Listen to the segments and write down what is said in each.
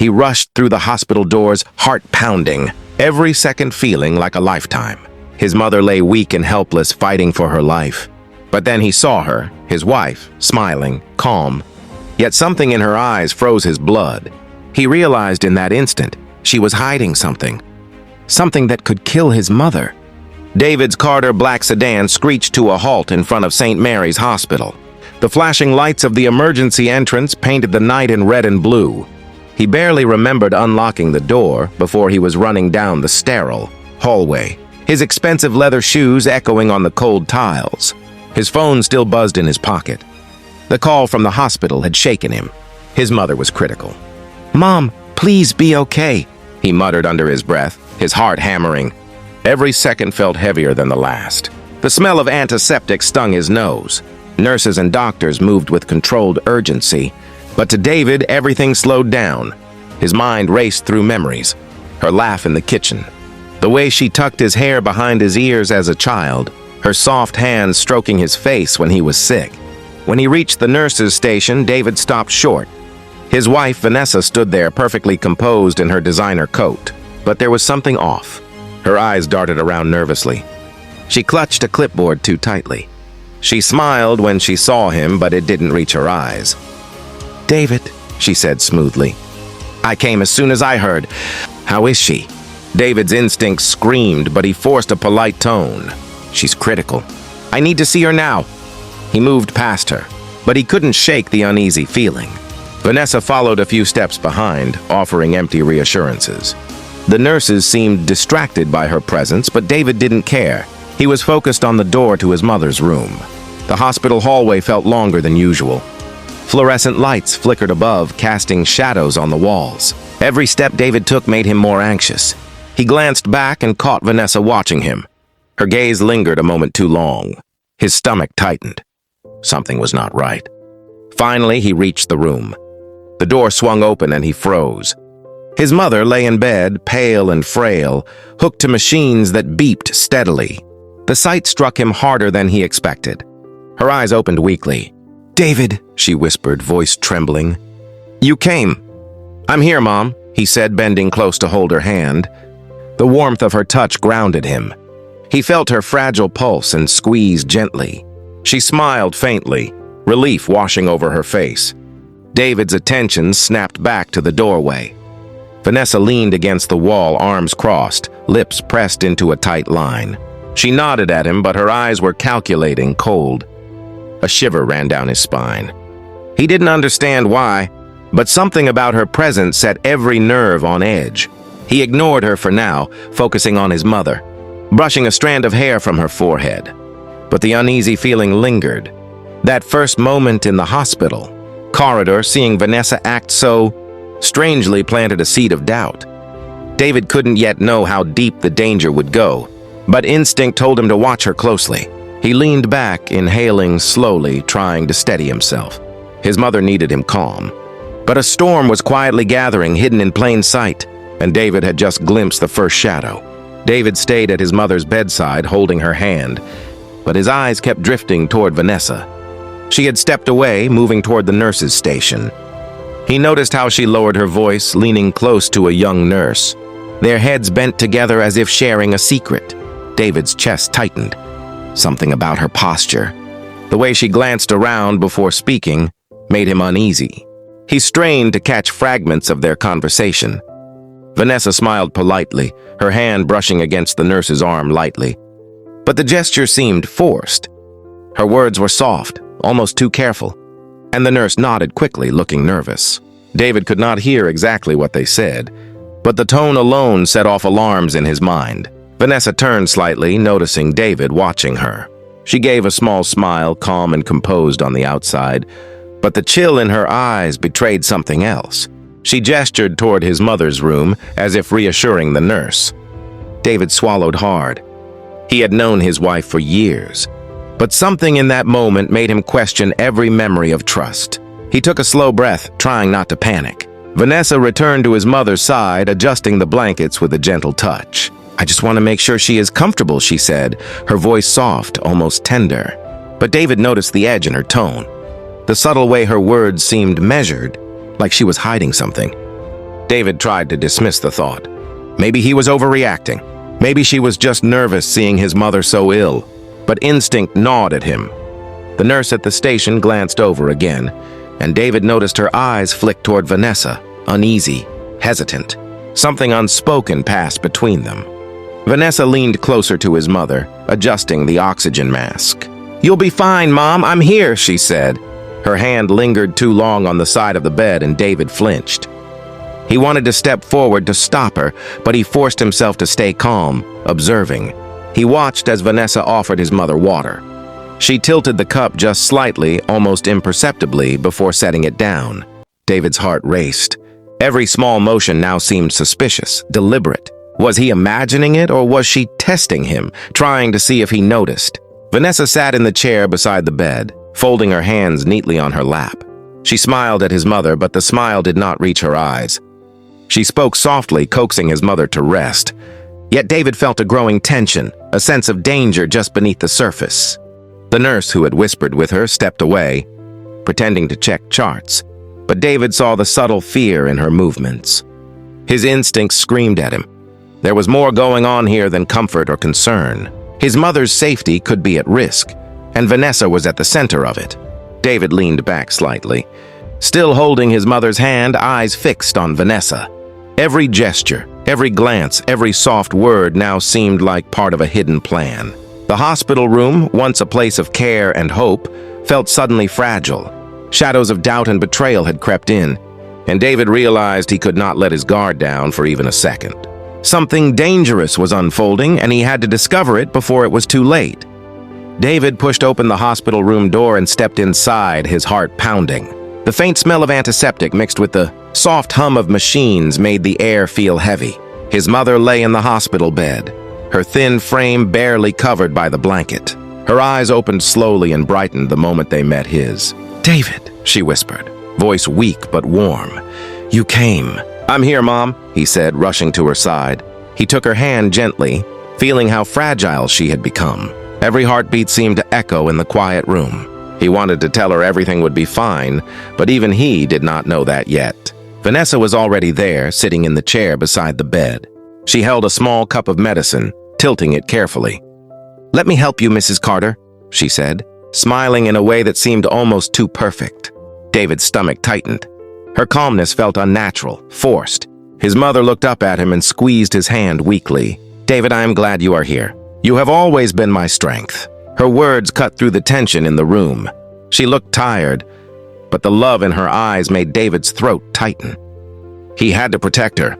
He rushed through the hospital doors, heart pounding, every second feeling like a lifetime. His mother lay weak and helpless, fighting for her life. But then he saw her, his wife, smiling, calm. Yet something in her eyes froze his blood. He realized in that instant she was hiding something. Something that could kill his mother. David's Carter black sedan screeched to a halt in front of St. Mary's Hospital. The flashing lights of the emergency entrance painted the night in red and blue. He barely remembered unlocking the door before he was running down the sterile hallway, his expensive leather shoes echoing on the cold tiles. His phone still buzzed in his pocket. The call from the hospital had shaken him. His mother was critical. "Mom, please be okay," he muttered under his breath, his heart hammering. Every second felt heavier than the last. The smell of antiseptic stung his nose. Nurses and doctors moved with controlled urgency. But to David, everything slowed down. His mind raced through memories. Her laugh in the kitchen. The way she tucked his hair behind his ears as a child. Her soft hands stroking his face when he was sick. When he reached the nurse's station, David stopped short. His wife, Vanessa, stood there perfectly composed in her designer coat. But there was something off. Her eyes darted around nervously. She clutched a clipboard too tightly. She smiled when she saw him, but it didn't reach her eyes. "David," she said smoothly. "I came as soon as I heard. How is she?" David's instincts screamed, but he forced a polite tone. "She's critical. I need to see her now." He moved past her, but he couldn't shake the uneasy feeling. Vanessa followed a few steps behind, offering empty reassurances. The nurses seemed distracted by her presence, but David didn't care. He was focused on the door to his mother's room. The hospital hallway felt longer than usual. Fluorescent lights flickered above, casting shadows on the walls. Every step David took made him more anxious. He glanced back and caught Vanessa watching him. Her gaze lingered a moment too long. His stomach tightened. Something was not right. Finally, he reached the room. The door swung open and he froze. His mother lay in bed, pale and frail, hooked to machines that beeped steadily. The sight struck him harder than he expected. Her eyes opened weakly. "David," she whispered, voice trembling. "You came." "I'm here, Mom," he said, bending close to hold her hand. The warmth of her touch grounded him. He felt her fragile pulse and squeezed gently. She smiled faintly, relief washing over her face. David's attention snapped back to the doorway. Vanessa leaned against the wall, arms crossed, lips pressed into a tight line. She nodded at him, but her eyes were calculating, cold. A shiver ran down his spine. He didn't understand why, but something about her presence set every nerve on edge. He ignored her for now, focusing on his mother, brushing a strand of hair from her forehead. But the uneasy feeling lingered. That first moment in the hospital corridor, seeing Vanessa act so strangely, planted a seed of doubt. David couldn't yet know how deep the danger would go, but instinct told him to watch her closely. He leaned back, inhaling slowly, trying to steady himself. His mother needed him calm. But a storm was quietly gathering, hidden in plain sight, and David had just glimpsed the first shadow. David stayed at his mother's bedside, holding her hand, but his eyes kept drifting toward Vanessa. She had stepped away, moving toward the nurse's station. He noticed how she lowered her voice, leaning close to a young nurse. Their heads bent together as if sharing a secret. David's chest tightened. Something about her posture, the way she glanced around before speaking, made him uneasy. He strained to catch fragments of their conversation. Vanessa smiled politely, her hand brushing against the nurse's arm lightly. But the gesture seemed forced. Her words were soft, almost too careful, and the nurse nodded quickly, looking nervous. David could not hear exactly what they said, but the tone alone set off alarms in his mind. Vanessa turned slightly, noticing David watching her. She gave a small smile, calm and composed on the outside, but the chill in her eyes betrayed something else. She gestured toward his mother's room, as if reassuring the nurse. David swallowed hard. He had known his wife for years, but something in that moment made him question every memory of trust. He took a slow breath, trying not to panic. Vanessa returned to his mother's side, adjusting the blankets with a gentle touch. "I just want to make sure she is comfortable," she said, her voice soft, almost tender. But David noticed the edge in her tone, the subtle way her words seemed measured, like she was hiding something. David tried to dismiss the thought. Maybe he was overreacting. Maybe she was just nervous seeing his mother so ill. But instinct gnawed at him. The nurse at the station glanced over again, and David noticed her eyes flick toward Vanessa, uneasy, hesitant. Something unspoken passed between them. Vanessa leaned closer to his mother, adjusting the oxygen mask. "You'll be fine, Mom, I'm here," she said. Her hand lingered too long on the side of the bed, and David flinched. He wanted to step forward to stop her, but he forced himself to stay calm, observing. He watched as Vanessa offered his mother water. She tilted the cup just slightly, almost imperceptibly, before setting it down. David's heart raced. Every small motion now seemed suspicious, deliberate. Was he imagining it, or was she testing him, trying to see if he noticed? Vanessa sat in the chair beside the bed, folding her hands neatly on her lap. She smiled at his mother, but the smile did not reach her eyes. She spoke softly, coaxing his mother to rest. Yet David felt a growing tension, a sense of danger just beneath the surface. The nurse who had whispered with her stepped away, pretending to check charts, but David saw the subtle fear in her movements. His instincts screamed at him. There was more going on here than comfort or concern. His mother's safety could be at risk, and Vanessa was at the center of it. David leaned back slightly, still holding his mother's hand, eyes fixed on Vanessa. Every gesture, every glance, every soft word now seemed like part of a hidden plan. The hospital room, once a place of care and hope, felt suddenly fragile. Shadows of doubt and betrayal had crept in, and David realized he could not let his guard down for even a second. Something dangerous was unfolding, and he had to discover it before it was too late. David pushed open the hospital room door and stepped inside, his heart pounding. The faint smell of antiseptic mixed with the soft hum of machines made the air feel heavy. His mother lay in the hospital bed, her thin frame barely covered by the blanket. Her eyes opened slowly and brightened the moment they met his. "David," she whispered, voice weak but warm. "You came." "I'm here, Mom," he said, rushing to her side. He took her hand gently, feeling how fragile she had become. Every heartbeat seemed to echo in the quiet room. He wanted to tell her everything would be fine, but even he did not know that yet. Vanessa was already there, sitting in the chair beside the bed. She held a small cup of medicine, tilting it carefully. "Let me help you, Mrs. Carter," she said, smiling in a way that seemed almost too perfect. David's stomach tightened. Her calmness felt unnatural, forced. His mother looked up at him and squeezed his hand weakly. "David, I am glad you are here. You have always been my strength." Her words cut through the tension in the room. She looked tired, but the love in her eyes made David's throat tighten. He had to protect her.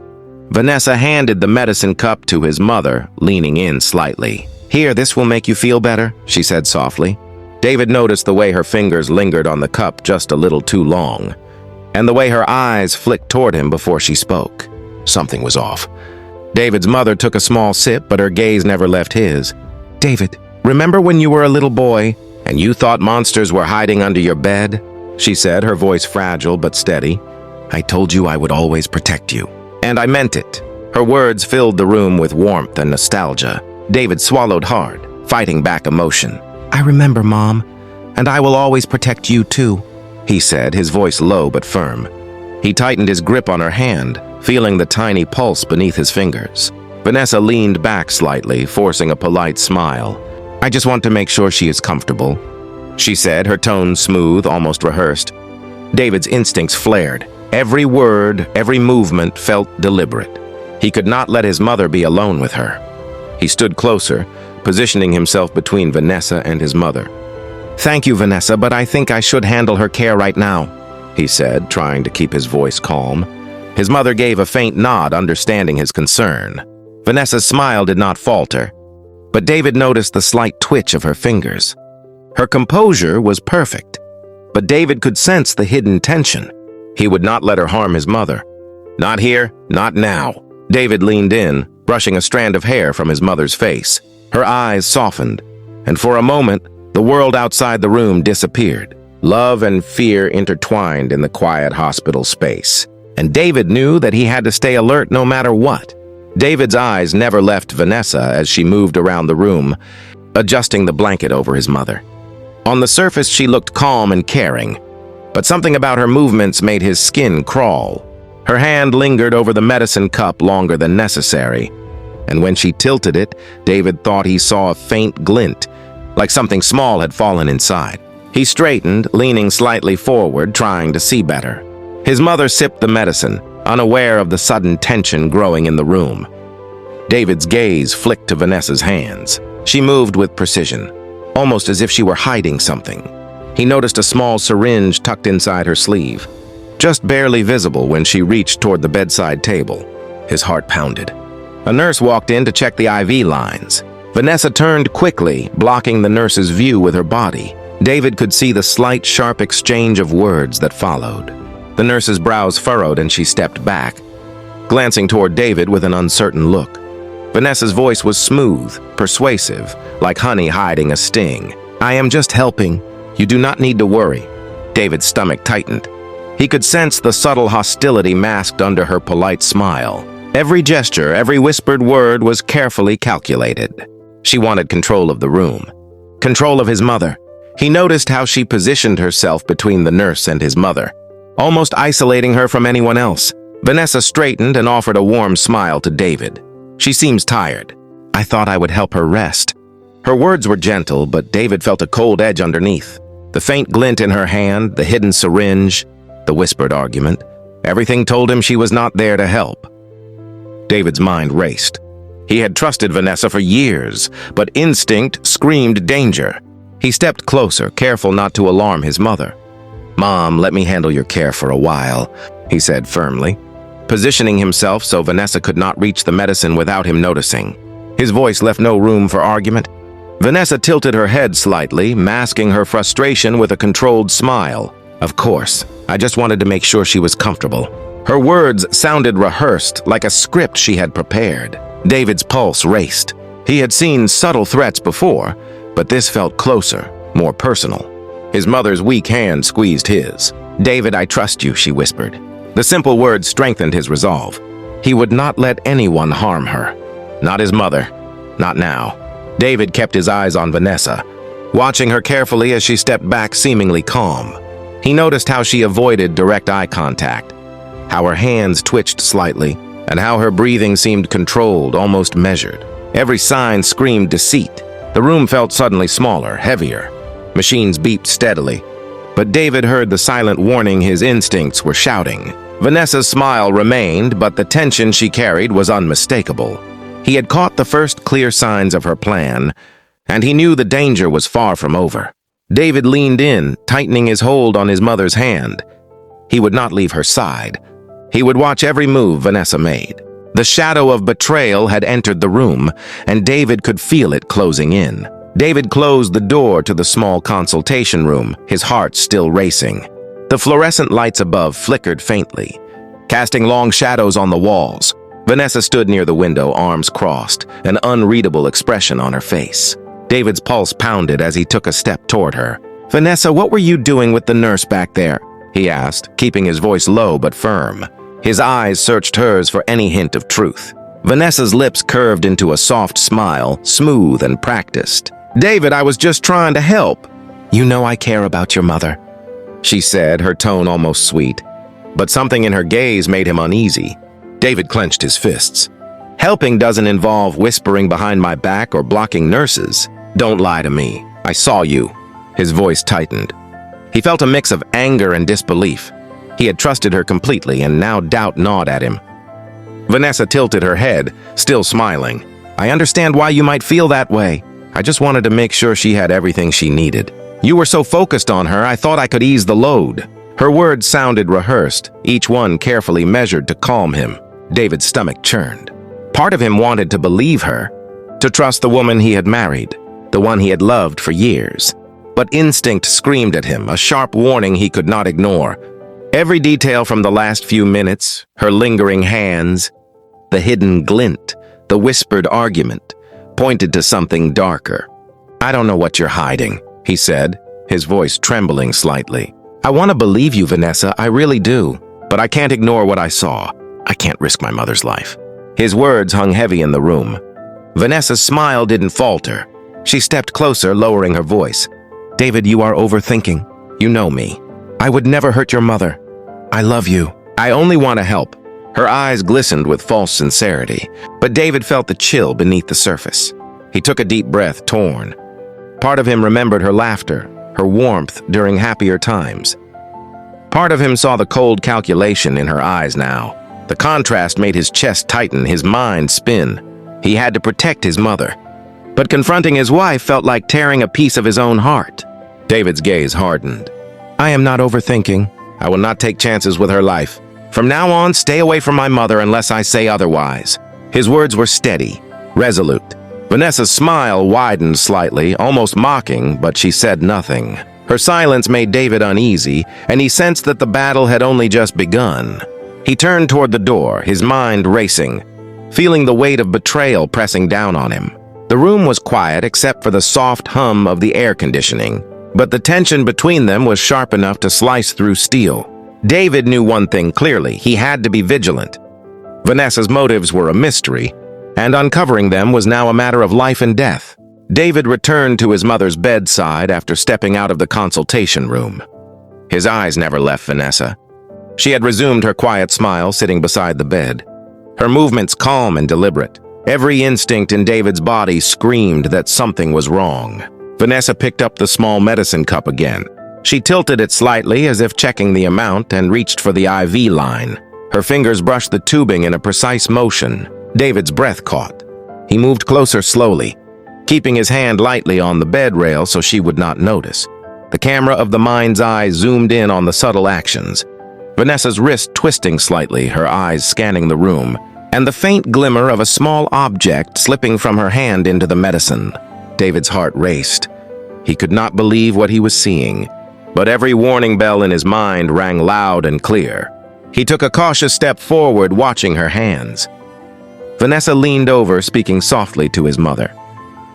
Vanessa handed the medicine cup to his mother, leaning in slightly. "Here, this will make you feel better," she said softly. David noticed the way her fingers lingered on the cup just a little too long, and the way her eyes flicked toward him before she spoke. Something was off. David's mother took a small sip, but her gaze never left his. "David, remember when you were a little boy and you thought monsters were hiding under your bed?" she said, her voice fragile but steady. "I told you I would always protect you. And I meant it." Her words filled the room with warmth and nostalgia. David swallowed hard, fighting back emotion. "I remember, Mom, and I will always protect you too," he said, his voice low but firm. He tightened his grip on her hand, feeling the tiny pulse beneath his fingers. Vanessa leaned back slightly, forcing a polite smile. "I just want to make sure she is comfortable," she said, her tone smooth, almost rehearsed. David's instincts flared. Every word, every movement felt deliberate. He could not let his mother be alone with her. He stood closer, positioning himself between Vanessa and his mother. "Thank you, Vanessa, but I think I should handle her care right now," he said, trying to keep his voice calm. His mother gave a faint nod, understanding his concern. Vanessa's smile did not falter, but David noticed the slight twitch of her fingers. Her composure was perfect, but David could sense the hidden tension. He would not let her harm his mother. "Not here, not now." David leaned in, brushing a strand of hair from his mother's face. Her eyes softened, and for a moment, the world outside the room disappeared. Love and fear intertwined in the quiet hospital space, and David knew that he had to stay alert no matter what. David's eyes never left Vanessa as she moved around the room, adjusting the blanket over his mother. On the surface, she looked calm and caring, but something about her movements made his skin crawl. Her hand lingered over the medicine cup longer than necessary, and when she tilted it, David thought he saw a faint glint, like something small had fallen inside. He straightened, leaning slightly forward, trying to see better. His mother sipped the medicine, unaware of the sudden tension growing in the room. David's gaze flicked to Vanessa's hands. She moved with precision, almost as if she were hiding something. He noticed a small syringe tucked inside her sleeve, just barely visible when she reached toward the bedside table. His heart pounded. A nurse walked in to check the IV lines. Vanessa turned quickly, blocking the nurse's view with her body. David could see the slight, sharp exchange of words that followed. The nurse's brows furrowed and she stepped back, glancing toward David with an uncertain look. Vanessa's voice was smooth, persuasive, like honey hiding a sting. "I am just helping. You do not need to worry." David's stomach tightened. He could sense the subtle hostility masked under her polite smile. Every gesture, every whispered word was carefully calculated. She wanted control of the room, control of his mother. He noticed how she positioned herself between the nurse and his mother, almost isolating her from anyone else. Vanessa straightened and offered a warm smile to David. "She seems tired. I thought I would help her rest." Her words were gentle, but David felt a cold edge underneath. The faint glint in her hand, the hidden syringe, the whispered argument. Everything told him she was not there to help. David's mind raced. He had trusted Vanessa for years, but instinct screamed danger. He stepped closer, careful not to alarm his mother. "Mom, let me handle your care for a while," he said firmly, positioning himself so Vanessa could not reach the medicine without him noticing. His voice left no room for argument. Vanessa tilted her head slightly, masking her frustration with a controlled smile. "Of course, I just wanted to make sure she was comfortable." Her words sounded rehearsed, like a script she had prepared. David's pulse raced. He had seen subtle threats before, but this felt closer, more personal. His mother's weak hand squeezed his. "David, I trust you," she whispered. The simple words strengthened his resolve. He would not let anyone harm her. Not his mother. Not now. David kept his eyes on Vanessa, watching her carefully as she stepped back, seemingly calm. He noticed how she avoided direct eye contact, how her hands twitched slightly, and how her breathing seemed controlled, almost measured. Every sign screamed deceit. The room felt suddenly smaller, heavier. Machines beeped steadily, but David heard the silent warning his instincts were shouting. Vanessa's smile remained, but the tension she carried was unmistakable. He had caught the first clear signs of her plan, and he knew the danger was far from over. David leaned in, tightening his hold on his mother's hand. He would not leave her side. He would watch every move Vanessa made. The shadow of betrayal had entered the room, and David could feel it closing in. David closed the door to the small consultation room, his heart still racing. The fluorescent lights above flickered faintly, casting long shadows on the walls. Vanessa stood near the window, arms crossed, an unreadable expression on her face. David's pulse pounded as he took a step toward her. "Vanessa, what were you doing with the nurse back there?" he asked, keeping his voice low but firm. His eyes searched hers for any hint of truth. Vanessa's lips curved into a soft smile, smooth and practiced. "David, I was just trying to help." "You know I care about your mother," she said, her tone almost sweet. But something in her gaze made him uneasy. David clenched his fists. "Helping doesn't involve whispering behind my back or blocking nurses. Don't lie to me. I saw you." His voice tightened. He felt a mix of anger and disbelief. He had trusted her completely, and now doubt gnawed at him. Vanessa tilted her head, still smiling. "I understand why you might feel that way. I just wanted to make sure she had everything she needed. You were so focused on her, I thought I could ease the load." Her words sounded rehearsed, each one carefully measured to calm him. David's stomach churned. Part of him wanted to believe her, to trust the woman he had married, the one he had loved for years. But instinct screamed at him, a sharp warning he could not ignore. Every detail from the last few minutes, her lingering hands, the hidden glint, the whispered argument, pointed to something darker. "I don't know what you're hiding," he said, his voice trembling slightly. "I want to believe you, Vanessa, I really do. But I can't ignore what I saw. I can't risk my mother's life." His words hung heavy in the room. Vanessa's smile didn't falter. She stepped closer, lowering her voice. "David, you are overthinking. You know me. I would never hurt your mother. I love you." I only want to help." Her eyes glistened with false sincerity, but David felt the chill beneath the surface. He took a deep breath, torn. Part of him remembered her laughter, her warmth during happier times. Part of him saw the cold calculation in her eyes now. The contrast made his chest tighten, his mind spin. He had to protect his mother. But confronting his wife felt like tearing a piece of his own heart. David's gaze hardened. "I am not overthinking. I will not take chances with her life. From now on, stay away from my mother unless I say otherwise." His words were steady, resolute. Vanessa's smile widened slightly, almost mocking, but she said nothing. Her silence made David uneasy, and he sensed that the battle had only just begun. He turned toward the door, his mind racing, feeling the weight of betrayal pressing down on him. The room was quiet except for the soft hum of the air conditioning, but the tension between them was sharp enough to slice through steel. David knew one thing clearly: he had to be vigilant. Vanessa's motives were a mystery, and uncovering them was now a matter of life and death. David returned to his mother's bedside after stepping out of the consultation room. His eyes never left Vanessa. She had resumed her quiet smile, sitting beside the bed. Her movements calm and deliberate. Every instinct in David's body screamed that something was wrong. Vanessa picked up the small medicine cup again. She tilted it slightly as if checking the amount and reached for the IV line. Her fingers brushed the tubing in a precise motion. David's breath caught. He moved closer slowly, keeping his hand lightly on the bed rail so she would not notice. The camera of the mind's eye zoomed in on the subtle actions. Vanessa's wrist twisting slightly, her eyes scanning the room, and the faint glimmer of a small object slipping from her hand into the medicine. David's heart raced. He could not believe what he was seeing, but every warning bell in his mind rang loud and clear. He took a cautious step forward, watching her hands. Vanessa leaned over, speaking softly to his mother.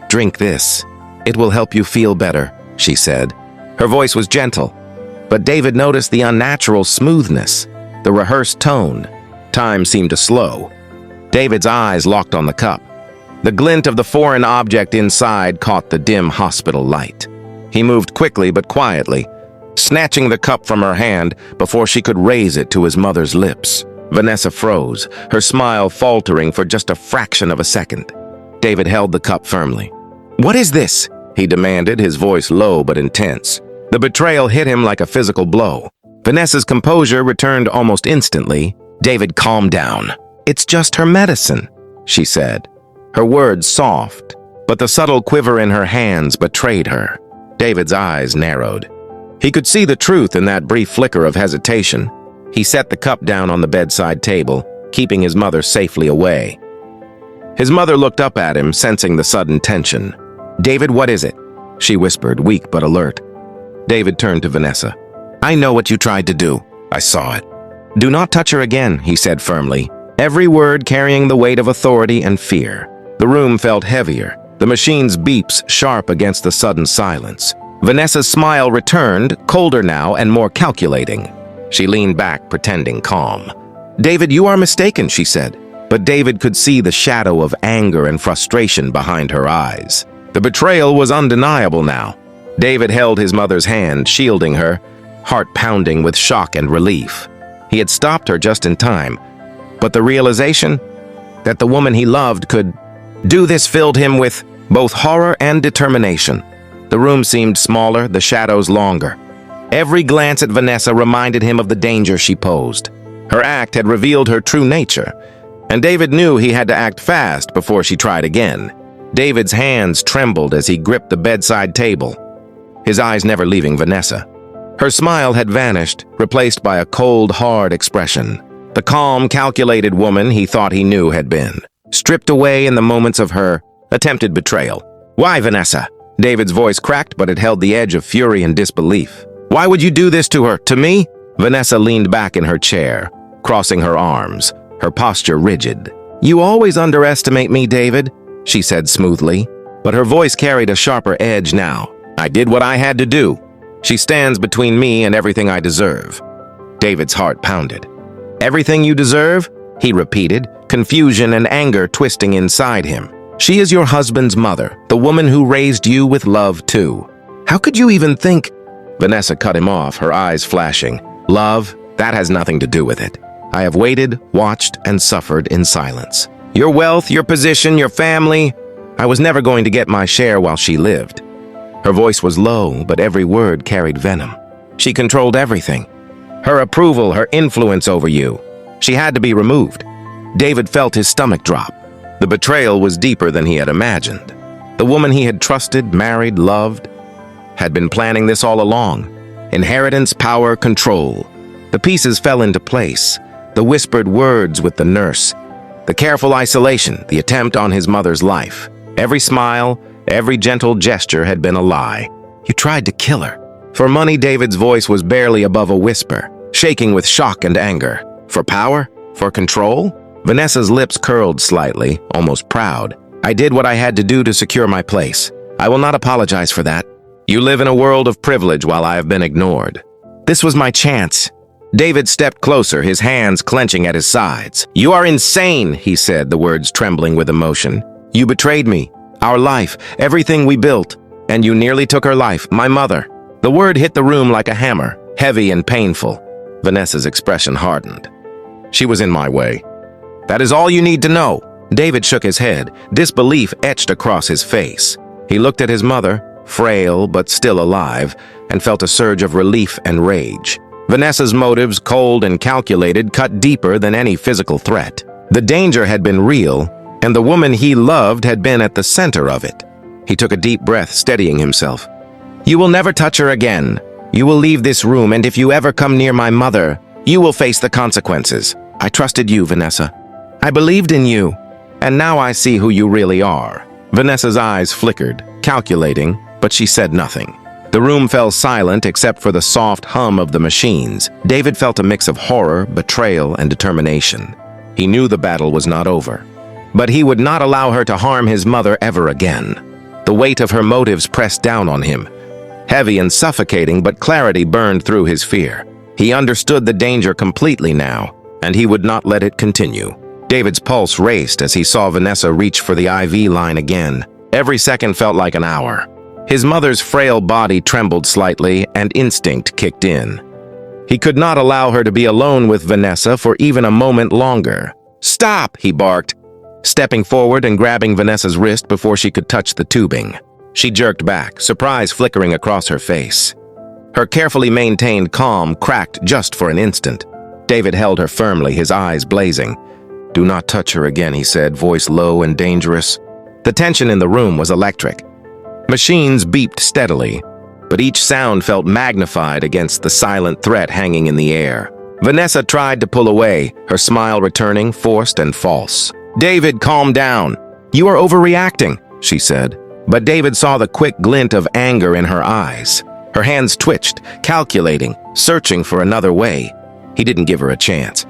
"Drink this. It will help you feel better," she said. Her voice was gentle, but David noticed the unnatural smoothness, the rehearsed tone. Time seemed to slow. David's eyes locked on the cup. The glint of the foreign object inside caught the dim hospital light. He moved quickly but quietly, snatching the cup from her hand before she could raise it to his mother's lips. Vanessa froze, her smile faltering for just a fraction of a second. David held the cup firmly. "What is this?" he demanded, his voice low but intense. The betrayal hit him like a physical blow. Vanessa's composure returned almost instantly. David calmed down. "It's just her medicine," she said. Her words soft, but the subtle quiver in her hands betrayed her. David's eyes narrowed. He could see the truth in that brief flicker of hesitation. He set the cup down on the bedside table, keeping his mother safely away. His mother looked up at him, sensing the sudden tension. "David, what is it?" she whispered, weak but alert. David turned to Vanessa. "I know what you tried to do. I saw it." "Do not touch her again," he said firmly, every word carrying the weight of authority and fear. The room felt heavier, the machine's beeps sharp against the sudden silence. Vanessa's smile returned, colder now and more calculating. She leaned back, pretending calm. "David, you are mistaken," she said. But David could see the shadow of anger and frustration behind her eyes. The betrayal was undeniable now. David held his mother's hand, shielding her, heart pounding with shock and relief. He had stopped her just in time, but the realization that the woman he loved could do this filled him with both horror and determination. The room seemed smaller, the shadows longer. Every glance at Vanessa reminded him of the danger she posed. Her act had revealed her true nature, and David knew he had to act fast before she tried again. David's hands trembled as he gripped the bedside table, his eyes never leaving Vanessa. Her smile had vanished, replaced by a cold, hard expression. The calm, calculated woman he thought he knew had been stripped away in the moments of her attempted betrayal. "Why, Vanessa?" David's voice cracked, but it held the edge of fury and disbelief. "Why would you do this to her? To me?" Vanessa leaned back in her chair, crossing her arms, her posture rigid. "You always underestimate me, David," she said smoothly, but her voice carried a sharper edge now. "I did what I had to do. She stands between me and everything I deserve." David's heart pounded. "Everything you deserve?" he repeated, confusion and anger twisting inside him. "She is your husband's mother, the woman who raised you with love too. How could you even think—" Vanessa cut him off, her eyes flashing. "Love? That has nothing to do with it." I have waited, watched, and suffered in silence. Your wealth, your position, your family. I was never going to get my share while she lived. Her voice was low, but every word carried venom. She controlled everything. Her approval, her influence over you. She had to be removed. David felt his stomach drop. The betrayal was deeper than he had imagined. The woman he had trusted, married, loved, had been planning this all along. Inheritance, power, control. The pieces fell into place. The whispered words with the nurse. The careful isolation, the attempt on his mother's life. Every smile, every gentle gesture had been a lie. You tried to kill her. For money, David's voice was barely above a whisper, shaking with shock and anger. For power? For control? Vanessa's lips curled slightly, almost proud. I did what I had to do to secure my place. I will not apologize for that. You live in a world of privilege while I have been ignored. This was my chance. David stepped closer, his hands clenching at his sides. You are insane, he said, the words trembling with emotion. You betrayed me, our life, everything we built, and you nearly took her life, my mother. The word hit the room like a hammer, heavy and painful. Vanessa's expression hardened. She was in my way. That is all you need to know. David shook his head, disbelief etched across his face. He looked at his mother, frail but still alive, and felt a surge of relief and rage. Vanessa's motives, cold and calculated, cut deeper than any physical threat. The danger had been real, and the woman he loved had been at the center of it. He took a deep breath, steadying himself. You will never touch her again. You will leave this room, and if you ever come near my mother, you will face the consequences. I trusted you, Vanessa. I believed in you, and now I see who you really are. Vanessa's eyes flickered, calculating, but she said nothing. The room fell silent except for the soft hum of the machines. David felt a mix of horror, betrayal, and determination. He knew the battle was not over, but he would not allow her to harm his mother ever again. The weight of her motives pressed down on him. Heavy and suffocating, but clarity burned through his fear. He understood the danger completely now, and he would not let it continue. David's pulse raced as he saw Vanessa reach for the IV line again. Every second felt like an hour. His mother's frail body trembled slightly, and instinct kicked in. He could not allow her to be alone with Vanessa for even a moment longer. Stop, he barked, stepping forward and grabbing Vanessa's wrist before she could touch the tubing. She jerked back, surprise flickering across her face. Her carefully maintained calm cracked just for an instant. David held her firmly, his eyes blazing. Do not touch her again, he said, voice low and dangerous. The tension in the room was electric. Machines beeped steadily, but each sound felt magnified against the silent threat hanging in the air. Vanessa tried to pull away, her smile returning, forced and false. David, calm down. You are overreacting, she said. But David saw the quick glint of anger in her eyes. Her hands twitched, calculating, searching for another way. He didn't give her a chance.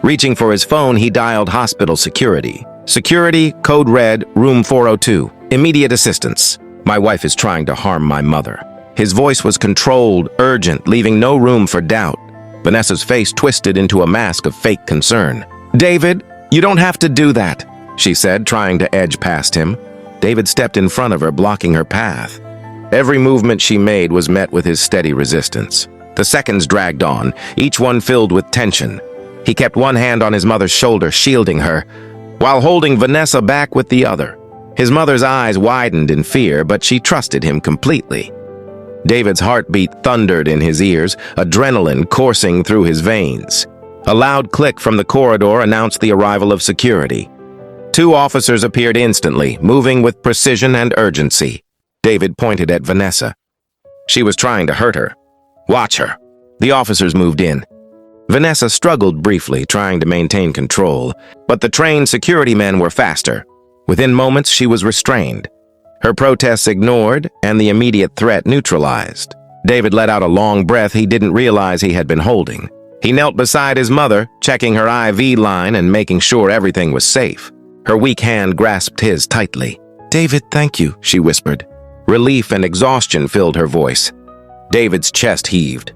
Reaching for his phone, he dialed hospital security. Security, code red, room 402. Immediate assistance. My wife is trying to harm my mother. His voice was controlled, urgent, leaving no room for doubt. Vanessa's face twisted into a mask of fake concern. David, you don't have to do that, she said, trying to edge past him. David stepped in front of her, blocking her path. Every movement she made was met with his steady resistance. The seconds dragged on, each one filled with tension. He kept one hand on his mother's shoulder, shielding her, while holding Vanessa back with the other. His mother's eyes widened in fear, but she trusted him completely. David's heartbeat thundered in his ears, adrenaline coursing through his veins. A loud click from the corridor announced the arrival of security. 2 officers appeared instantly, moving with precision and urgency. David pointed at Vanessa. She was trying to hurt her. Watch her. The officers moved in. Vanessa struggled briefly, trying to maintain control, but the trained security men were faster. Within moments, she was restrained. Her protests ignored, and the immediate threat neutralized. David let out a long breath he didn't realize he had been holding. He knelt beside his mother, checking her IV line and making sure everything was safe. Her weak hand grasped his tightly. David, thank you, she whispered. Relief and exhaustion filled her voice. David's chest heaved.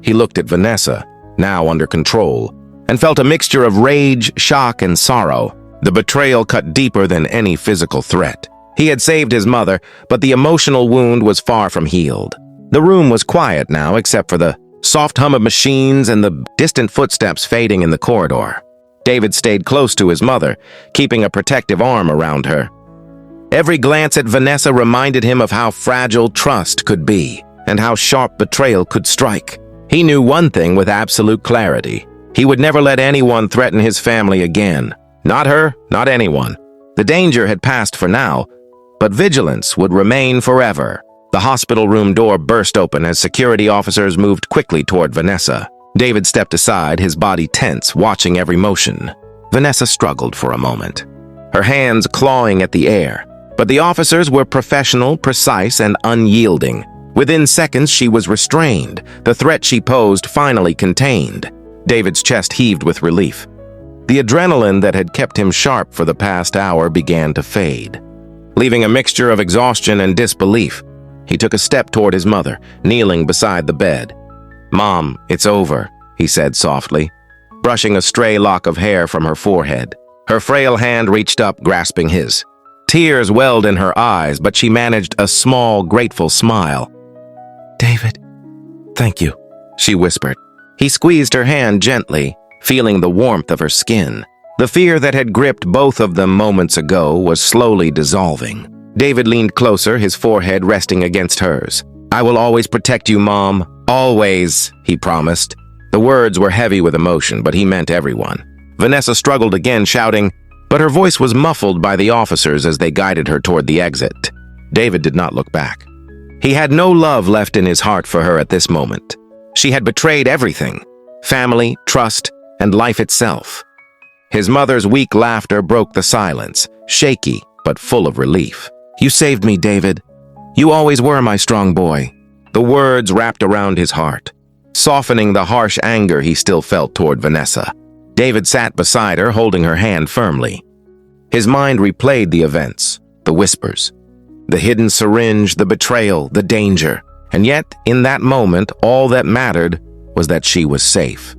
He looked at Vanessa, now under control, and felt a mixture of rage, shock, and sorrow. The betrayal cut deeper than any physical threat. He had saved his mother, but the emotional wound was far from healed. The room was quiet now, except for the soft hum of machines and the distant footsteps fading in the corridor. David stayed close to his mother, keeping a protective arm around her. Every glance at Vanessa reminded him of how fragile trust could be and how sharp betrayal could strike. He knew one thing with absolute clarity. He would never let anyone threaten his family again. Not her, not anyone. The danger had passed for now, but vigilance would remain forever. The hospital room door burst open as security officers moved quickly toward Vanessa. David stepped aside, his body tense, watching every motion. Vanessa struggled for a moment, her hands clawing at the air. But the officers were professional, precise, and unyielding. Within seconds, she was restrained, the threat she posed finally contained. David's chest heaved with relief. The adrenaline that had kept him sharp for the past hour began to fade. Leaving a mixture of exhaustion and disbelief, he took a step toward his mother, kneeling beside the bed. "Mom, it's over," he said softly, brushing a stray lock of hair from her forehead. Her frail hand reached up, grasping his. Tears welled in her eyes, but she managed a small, grateful smile. "David, thank you," she whispered. He squeezed her hand gently, feeling the warmth of her skin. The fear that had gripped both of them moments ago was slowly dissolving. David leaned closer, his forehead resting against hers. "I will always protect you, Mom. Always," he promised. The words were heavy with emotion, but he meant everyone. Vanessa struggled again, shouting, but her voice was muffled by the officers as they guided her toward the exit. David did not look back. He had no love left in his heart for her at this moment. She had betrayed everything: family, trust, and life itself. His mother's weak laughter broke the silence, shaky but full of relief. "You saved me, David. You always were my strong boy." The words wrapped around his heart, softening the harsh anger he still felt toward Vanessa. David sat beside her, holding her hand firmly. His mind replayed the events, the whispers, the hidden syringe, the betrayal, the danger. And yet, in that moment, all that mattered was that she was safe.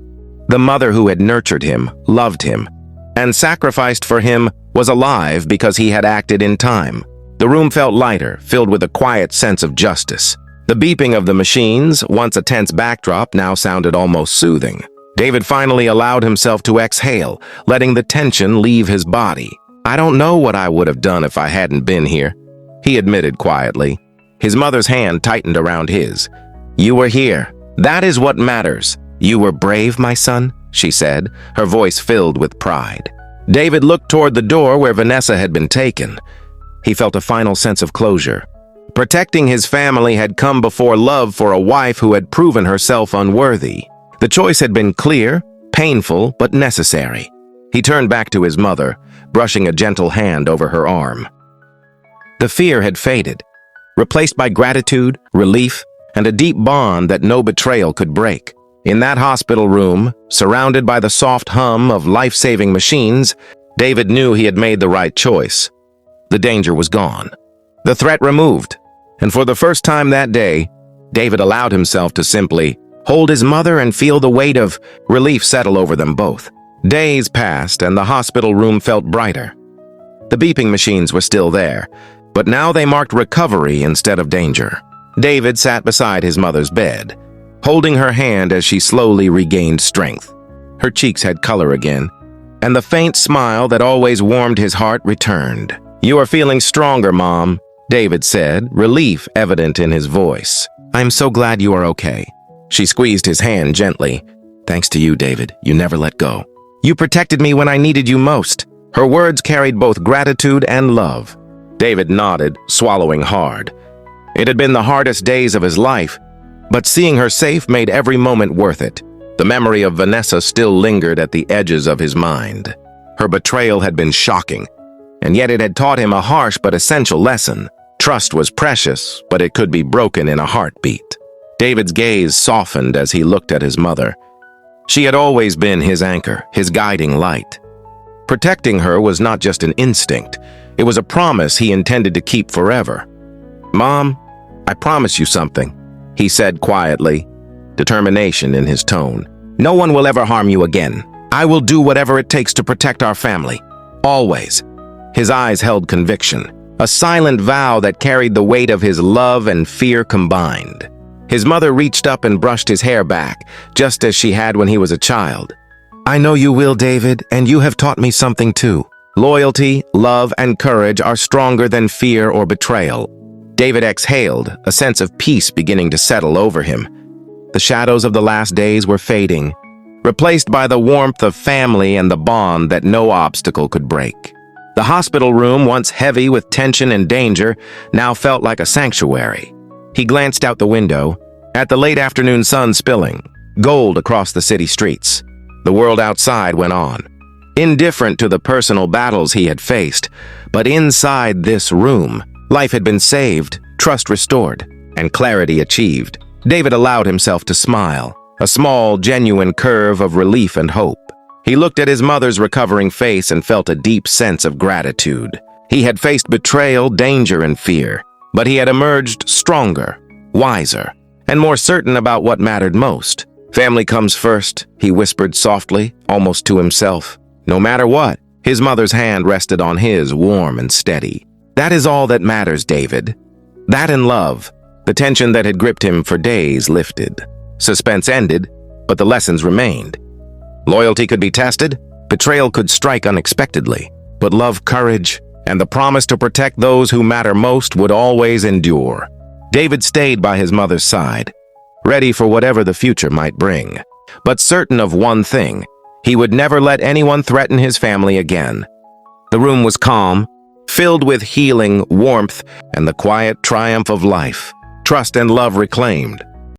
The mother who had nurtured him, loved him, and sacrificed for him was alive because he had acted in time. The room felt lighter, filled with a quiet sense of justice. The beeping of the machines, once a tense backdrop, now sounded almost soothing. David finally allowed himself to exhale, letting the tension leave his body. "I don't know what I would have done if I hadn't been here," he admitted quietly. His mother's hand tightened around his. "You were here. That is what matters. You were brave, my son," she said, her voice filled with pride. David looked toward the door where Vanessa had been taken. He felt a final sense of closure. Protecting his family had come before love for a wife who had proven herself unworthy. The choice had been clear, painful, but necessary. He turned back to his mother, brushing a gentle hand over her arm. The fear had faded, replaced by gratitude, relief, and a deep bond that no betrayal could break. In that hospital room, surrounded by the soft hum of life-saving machines, David knew he had made the right choice. The danger was gone, the threat removed, and for the first time that day, David allowed himself to simply hold his mother and feel the weight of relief settle over them both. Days passed, and the hospital room felt brighter. The beeping machines were still there, but now they marked recovery instead of danger. David sat beside his mother's bed, holding her hand as she slowly regained strength. Her cheeks had color again, and the faint smile that always warmed his heart returned. "You are feeling stronger, Mom," David said, relief evident in his voice. "I'm so glad you are okay." She squeezed his hand gently. "Thanks to you, David, you never let go. You protected me when I needed you most." Her words carried both gratitude and love. David nodded, swallowing hard. It had been the hardest days of his life, but seeing her safe made every moment worth it. The memory of Vanessa still lingered at the edges of his mind. Her betrayal had been shocking, and yet it had taught him a harsh but essential lesson. Trust was precious, but it could be broken in a heartbeat. David's gaze softened as he looked at his mother. She had always been his anchor, his guiding light. Protecting her was not just an instinct, it was a promise he intended to keep forever. "Mom, I promise you something," he said quietly, determination in his tone. "No one will ever harm you again. I will do whatever it takes to protect our family. Always." His eyes held conviction, a silent vow that carried the weight of his love and fear combined. His mother reached up and brushed his hair back, just as she had when he was a child. "I know you will, David, and you have taught me something too. Loyalty, love, and courage are stronger than fear or betrayal." David exhaled, a sense of peace beginning to settle over him. The shadows of the last days were fading, replaced by the warmth of family and the bond that no obstacle could break. The hospital room, once heavy with tension and danger, now felt like a sanctuary. He glanced out the window, at the late afternoon sun spilling, gold across the city streets. The world outside went on, indifferent to the personal battles he had faced, but inside this room, life had been saved, trust restored, and clarity achieved. David allowed himself to smile, a small, genuine curve of relief and hope. He looked at his mother's recovering face and felt a deep sense of gratitude. He had faced betrayal, danger, and fear, but he had emerged stronger, wiser, and more certain about what mattered most. "Family comes first," he whispered softly, almost to himself. No matter what, his mother's hand rested on his, warm and steady. "That is all that matters, David." That and love. The tension that had gripped him for days lifted. Suspense ended, but the lessons remained. Loyalty could be tested, betrayal could strike unexpectedly, but love, courage, and the promise to protect those who matter most would always endure. David stayed by his mother's side, ready for whatever the future might bring, but certain of one thing: he would never let anyone threaten his family again. The room was calm, filled with healing, warmth, and the quiet triumph of life. Trust and love reclaimed.